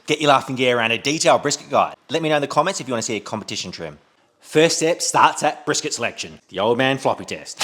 Get your laughing gear around a detailed brisket guide. Let me know in the comments if you want to see a competition trim. First step starts at brisket selection, the old man floppy test.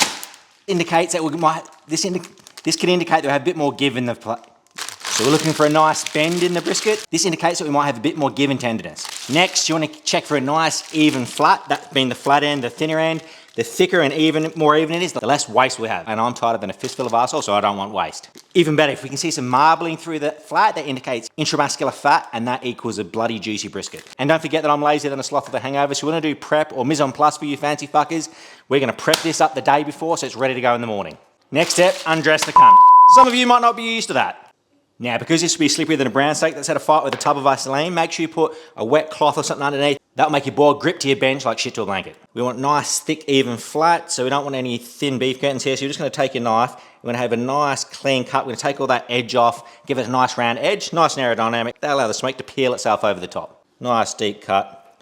Indicates that this can indicate that we have a bit more give in the so we're looking for a nice bend in the brisket. This indicates that we might have a bit more give and tenderness. Next, you want to check for a nice even flat, that being the flat end, the thinner end. The thicker and more even it is, the less waste we have. And I'm tighter than a fistful of arsehole, so I don't want waste. Even better, if we can see some marbling through the flat, that indicates intramuscular fat, and that equals a bloody juicy brisket. And don't forget that I'm lazier than a sloth with a hangover, so we're gonna do prep or mise en place for you fancy fuckers. We're gonna prep this up the day before, so it's ready to go in the morning. Next step, undress the cunt. Some of you might not be used to that. Now, because this will be slipperier than a brown steak that's had a fight with a tub of Vaseline, make sure you put a wet cloth or something underneath. That'll make your board grip to your bench like shit to a blanket. We want nice, thick, even flat, so we don't want any thin beef curtains here. So you're just gonna take your knife, we're gonna have a nice clean cut. We're gonna take all that edge off, give it a nice round edge, nice and aerodynamic. That'll allow the smoke to peel itself over the top. Nice deep cut,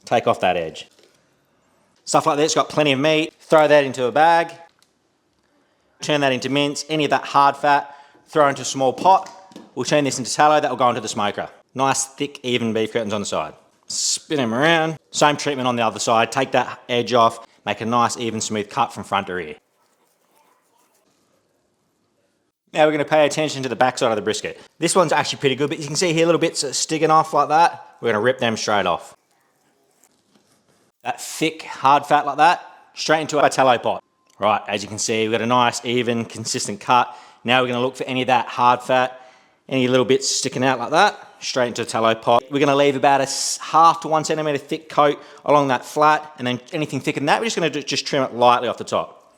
take off that edge. Stuff like this, got plenty of meat, throw that into a bag, turn that into mince, any of that hard fat, throw into a small pot. We'll turn this into tallow, that will go into the smoker. Nice, thick, even beef curtains on the side. Spin them around. Same treatment on the other side. Take that edge off, make a nice, even, smooth cut from front to rear. Now we're going to pay attention to the backside of the brisket. This one's actually pretty good, but you can see here little bits sticking off like that. We're going to rip them straight off. That thick, hard fat like that, straight into our tallow pot. Right, as you can see, we've got a nice, even, consistent cut. Now we're going to look for any of that hard fat, any little bits sticking out like that, straight into the tallow pot. We're going to leave about a 1/2 to 1 centimetre thick coat along that flat, and then anything thicker than that, we're just going to just trim it lightly off the top.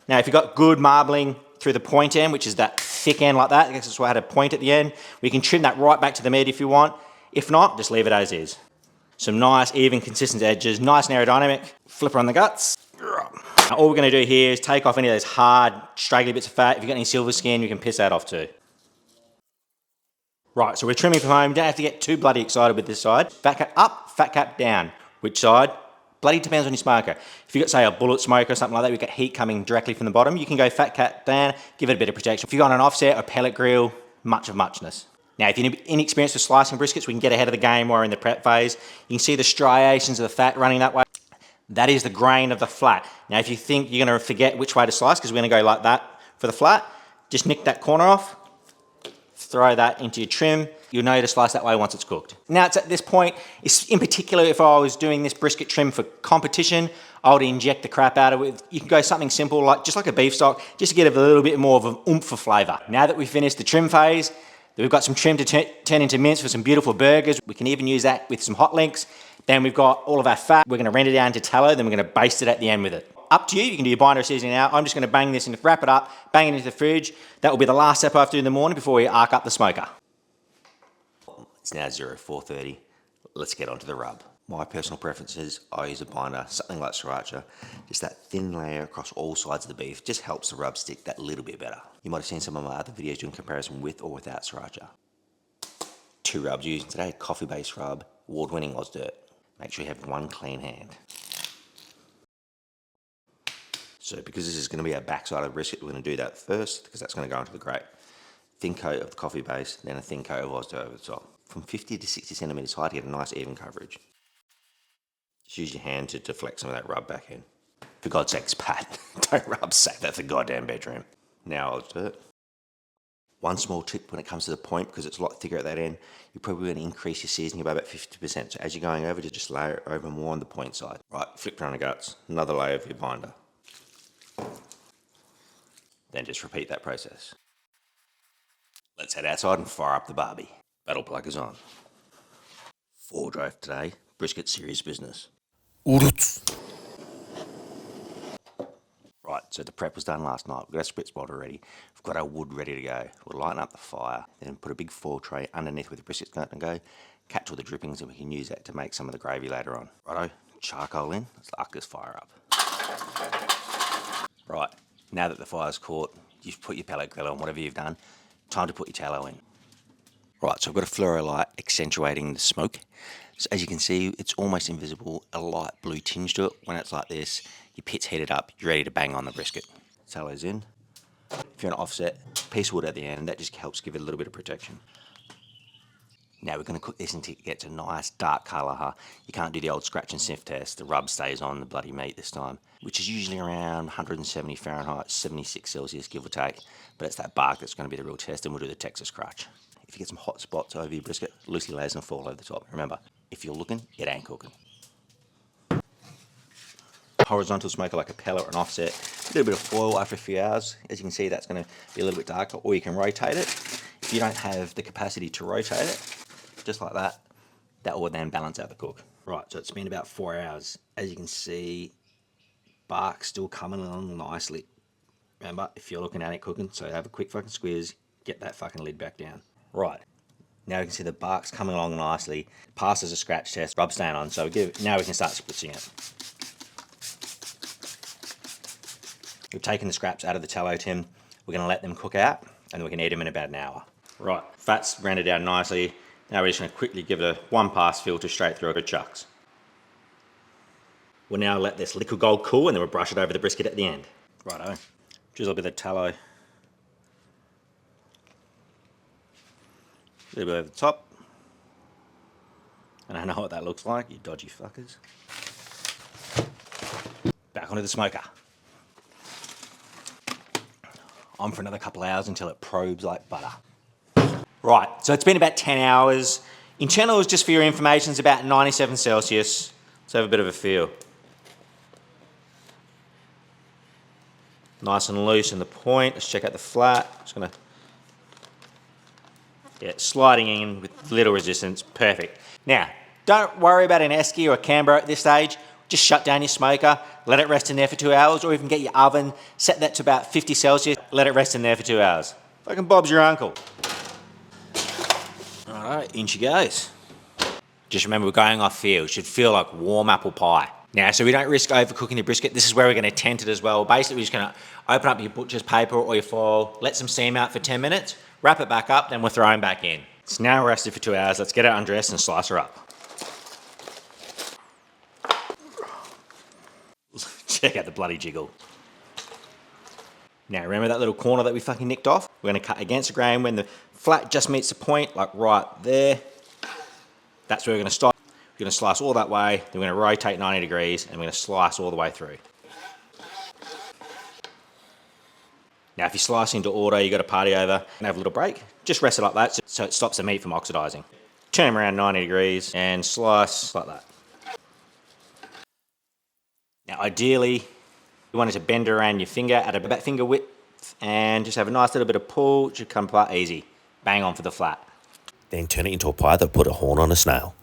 Now, if you've got good marbling through the point end, which is that thick end like that, I guess that's why I had a point at the end, we can trim that right back to the meat if you want. If not, just leave it as is. Some nice, even, consistent edges, nice and aerodynamic. Flipper on the guts. Now, all we're going to do here is take off any of those hard, straggly bits of fat. If you've got any silver skin, you can piss that off too. Right, so we're trimming from home. Don't have to get too bloody excited with this side. Fat cap up, fat cap down. Which side? Bloody depends on your smoker. If you've got, say, a bullet smoker or something like that, we've got heat coming directly from the bottom, you can go fat cap down, give it a bit of protection. If you've got an offset or pellet grill, much of muchness. Now, if you're inexperienced with slicing briskets, we can get ahead of the game while we're in the prep phase. You can see the striations of the fat running that way. That is the grain of the flat. Now, if you think you're going to forget which way to slice, because we're going to go like that for the flat, just nick that corner off, throw that into your trim. You'll know to slice that way once it's cooked. Now, it's at this point, in particular, if I was doing this brisket trim for competition, I would inject the crap out of it. You can go something simple, like just like a beef stock, just to get a little bit more of an oomph for flavour. Now that we've finished the trim phase, we've got some trim to turn into mince for some beautiful burgers. We can even use that with some hot links. Then we've got all of our fat. We're going to render down to tallow, then we're going to baste it at the end with it. Up to you, you can do your binder seasoning now. I'm just going to bang this in, wrap it up, bang it into the fridge. That will be the last step I have to do in the morning before we arc up the smoker. It's now 04:30. Let's get onto the rub. My personal preference is I use a binder, something like sriracha. Just that thin layer across all sides of the beef just helps the rub stick that little bit better. You might have seen some of my other videos doing comparison with or without sriracha. 2 rubs using today, coffee-based rub, award-winning Oz Dirt. Make sure you have one clean hand. So because this is going to be our backside of the brisket, we're going to do that first because that's going to go into the grate. Thin coat of the coffee base, then a thin coat of Oz Dirt over the top. From 50 to 60 centimetres high to get a nice even coverage. Just use your hand to deflect some of that rub back in. For God's sakes, Pat, don't rub, save that for the goddamn bedroom. Now Oz Dirt. One small tip when it comes to the point, because it's a lot thicker at that end, you're probably going to increase your seasoning by about 50%. So as you're going over, just layer it over more on the point side. Right, flip around the guts, another layer of your binder. Then just repeat that process. Let's head outside and fire up the barbie. Battle plug is on. 4 drive today, brisket serious business. Right, so the prep was done last night. We've got our split spot already. We've got our wood ready to go. We'll lighten up the fire, then put a big foil tray underneath where the brisket's going to go, catch all the drippings, and we can use that to make some of the gravy later on. Righto, charcoal in, let's arc this fire up. Right, now that the fire's caught, you've put your pellet grill on, whatever you've done, time to put your tallow in. Right, so I've got a fluoro light accentuating the smoke. So as you can see, it's almost invisible, a light blue tinge to it. When it's like this, your pit's heated up, you're ready to bang on the brisket. Tallow's in. If you're on an offset, piece of wood at the end, that just helps give it a little bit of protection. Now we're going to cook this until it gets a nice dark colour. Huh? You can't do the old scratch and sniff test. The rub stays on the bloody meat this time, which is usually around 170 Fahrenheit, 76 Celsius, give or take. But it's that bark that's going to be the real test, and we'll do the Texas crutch. If you get some hot spots over your brisket, loosely lays and fall over the top. Remember, if you're looking, it ain't cooking. Horizontal smoker like a pellet or an offset. A little bit of foil after a few hours. As you can see, that's going to be a little bit darker, or you can rotate it. If you don't have the capacity to rotate it, just like that, that will then balance out the cook. Right, so it's been about 4 hours. As you can see, bark still coming along nicely. Remember, if you're looking at it cooking, so have a quick fucking squeeze, get that fucking lid back down. Right, now you can see the bark's coming along nicely. Passes a scratch test, rub stain on, so now we can start spritzing it. We've taken the scraps out of the tallow tin. We're going to let them cook out, and we can eat them in about an hour. Right, fat's rendered down nicely. Now we're just going to quickly give it a one pass filter straight through it chucks. We'll now let this liquid gold cool, and then we'll brush it over the brisket at the end. Righto. Drizzle a bit of tallow. A little bit over the top. And I know what that looks like, you dodgy fuckers. Back onto the smoker. On for another couple of hours until it probes like butter. Right, so it's been about 10 hours. Internal, just for your information, is about 97 Celsius. Let's have a bit of a feel. Nice and loose in the point. Let's check out the flat. Just gonna, yeah, sliding in with little resistance. Perfect. Now, don't worry about an esky or a camber at this stage. Just shut down your smoker, let it rest in there for 2 hours, or even get your oven, set that to about 50 Celsius, let it rest in there for 2 hours. Fucking Bob's your uncle. Alright, in she goes. Just remember, we're going off feel. It should feel like warm apple pie. Now, so we don't risk overcooking the brisket, this is where we're going to tent it as well. Basically, we're just going to open up your butcher's paper or your foil, let some steam out for 10 minutes, wrap it back up, then we'll throw them back in. It's now rested for 2 hours. Let's get her undressed and slice her up. Check out the bloody jiggle. Now, remember that little corner that we fucking nicked off? We're going to cut against the grain when the flat just meets the point, like right there. That's where we're going to stop. We're going to slice all that way, then we're going to rotate 90 degrees, and we're going to slice all the way through. Now, if you slice into order, you got a party over, and have a little break, just rest it like that so it stops the meat from oxidizing. Turn them around 90 degrees, and slice like that. Now, ideally, you want it to bend around your finger at about finger width and just have a nice little bit of pull. It should come apart easy. Bang on for the flat. Then turn it into a pie that put a horn on a snail.